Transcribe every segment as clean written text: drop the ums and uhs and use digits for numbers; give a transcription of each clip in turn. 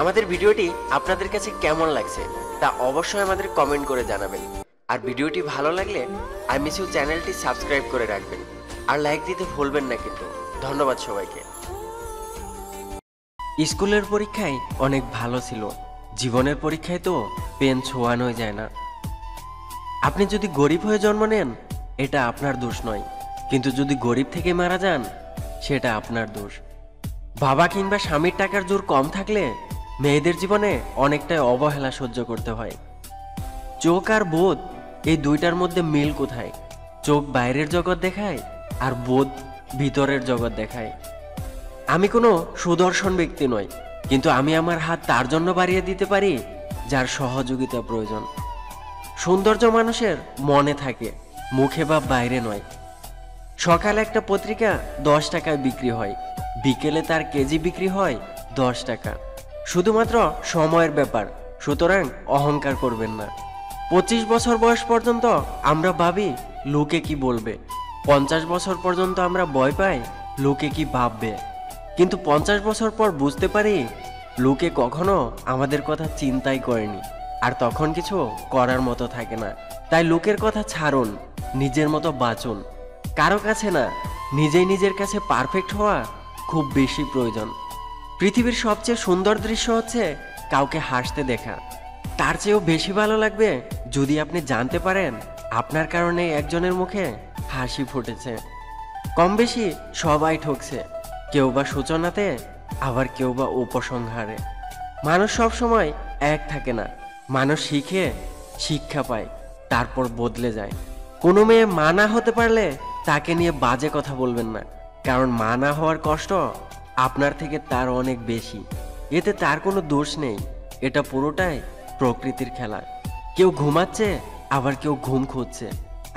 আমাদের ভিডিওটি আপনাদের কাছে কেমন লাগছে তা অবশ্যই আমাদের কমেন্ট করে জানাবেন। আর ভিডিওটি ভালো লাগলে আই মিস ইউ চ্যানেলটি সাবস্ক্রাইব করে রাখবেন আর লাইক দিতে ভুলবেন না কিন্তু। ধন্যবাদ সবাইকে। স্কুলের পরীক্ষায় অনেক ভালো ছিল, জীবনের পরীক্ষায় তো পেন ছোঁয়ানো যায় না। আপনি যদি গরিব হয়ে জন্ম নেন এটা আপনার দোষ নয়, কিন্তু যদি গরিব থেকে মারা যান সেটা আপনার দোষ। বাবা কিংবা স্বামীর টাকার জোর কম থাকলে মেয়েদের জীবনে অনেকটাই অবহেলা সহ্য করতে হয়। চোখ আর বোধ এই দুইটার মধ্যে মিল কোথায়? চোখ বাইরের জগৎ দেখায় আর বোধ ভিতরের জগৎ দেখায়। আমি কোনো সুদর্শন ব্যক্তি নই, কিন্তু আমি আমার হাত তার জন্য বাড়িয়ে দিতে পারি যার সহযোগিতা প্রয়োজন। সৌন্দর্য মানুষের মনে থাকে, মুখে বা বাইরে নয়। সকালে একটা পত্রিকা 10 টাকায় বিক্রি হয়, বিকেলে তার কেজি বিক্রি হয় 10 টাকা। শুধুমাত্র সময়ের ব্যাপার, সুতরাং অহংকার করবেন না। 25 বছর বয়স পর্যন্ত আমরা ভাবি লোকে কি বলবে, 50 বছর পর্যন্ত আমরা ভয় পাই লোকে কি ভাববে, কিন্তু 50 বছর পর বুঝতে পারি লোকে কখনো আমাদের কথা চিন্তাই করেনি, আর তখন কিছু করার মতো থাকে না। তাই লোকের কথা ছাড়ুন, নিজের মতো বাঁচুন। কারো কাছে না, নিজেই নিজের কাছে পারফেক্ট হওয়া খুব বেশি প্রয়োজন। পৃথিবীর সবচেয়ে সুন্দর দৃশ্য হচ্ছে কাউকে হাসতে দেখা। তার চেয়েও বেশি ভালো লাগবে যদি আপনি জানতে পারেন আপনার কারণে একজনের মুখে হাসি ফুটেছে। কম বেশি সবাই ঠকছে, কেউ বা সূচনাতে, আবার কেউ বা উপসংহারে। মানুষ সব সময় এক থাকে না, মানুষ শিখে, শিক্ষা পায়, তারপর বদলে যায়। কোনো মেয়ে মা না হতে পারলে তাকে নিয়ে বাজে কথা বলবেন না, কারণ মা না হওয়ার কষ্ট আপনার থেকে তার অনেক বেশি। এতে তার কোনো দোষ নেই, এটা পুরোটাই প্রকৃতির খেলা। কেউ ঘুমাচ্ছে, আবার কেউ ঘুম খুঁজছে,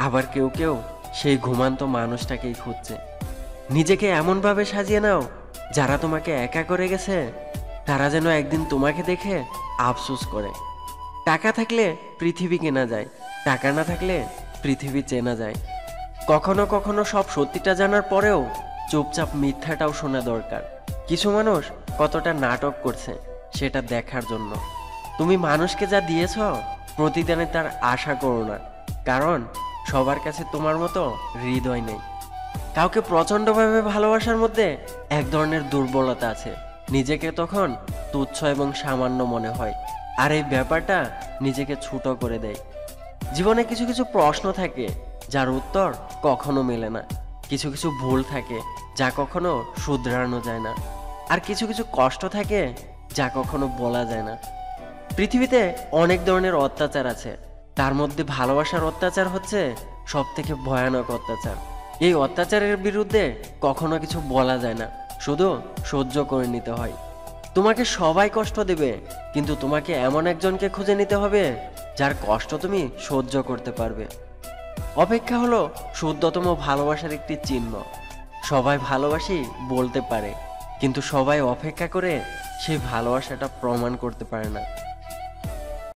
আবার কেউ কেউ সেই ঘুমান্ত মানুষটাকেই খুঁজছে। নিজেকে এমনভাবে সাজিয়ে নাও যারা তোমাকে একা করে গেছে তারা যেন একদিন তোমাকে দেখে আফসোস করে। টাকা থাকলে পৃথিবী কেনা যায়, টাকা না থাকলে পৃথিবী চেনা যায়। কখনো কখনো সব সত্যিটা জানার পরেও চুপচাপ মিথ্যাটাও শোনা দরকার। কিছু মানুষ কতটা নাটক করছে সেটা দেখার জন্য। তুমি মানুষকে যা দিয়েছ প্রতিদিনে তার আশা করো না, কারণ সবার কাছে তোমার মতো হৃদয় নেই। কাউকে প্রচণ্ডভাবে ভালোবাসার মধ্যে এক ধরনের দুর্বলতা আছে, নিজেকে তখন তুচ্ছ এবং সামান্য মনে হয়, আর এই ব্যাপারটা নিজেকে ছোট করে দেয়। জীবনে কিছু কিছু প্রশ্ন থাকে যার উত্তর কখনো মেলে না, কিছু কিছু ভুল থাকে যা কখনো শুধরানো যায় না, আর কিছু কিছু কষ্ট থাকে যা কখনো বলা যায় না। পৃথিবীতে অনেক ধরনের অত্যাচার আছে, তার মধ্যে ভালোবাসার অত্যাচার হচ্ছে সব থেকে ভয়ানক অত্যাচার। এই অত্যাচারের বিরুদ্ধে কখনো কিছু বলা যায় না, শুধু সহ্য করে নিতে হয়। তোমাকে সবাই কষ্ট দেবে, কিন্তু তোমাকে এমন একজনকে খুঁজে নিতে হবে যার কষ্ট তুমি সহ্য করতে পারবে। অপেক্ষা হলো শুদ্ধতম ভালোবাসার একটি চিহ্ন। সবাই ভালোবাসি বলতে পারে, কিন্তু সবাই অপেক্ষা করে সেই ভালোবাসাটা প্রমাণ করতে পারে না।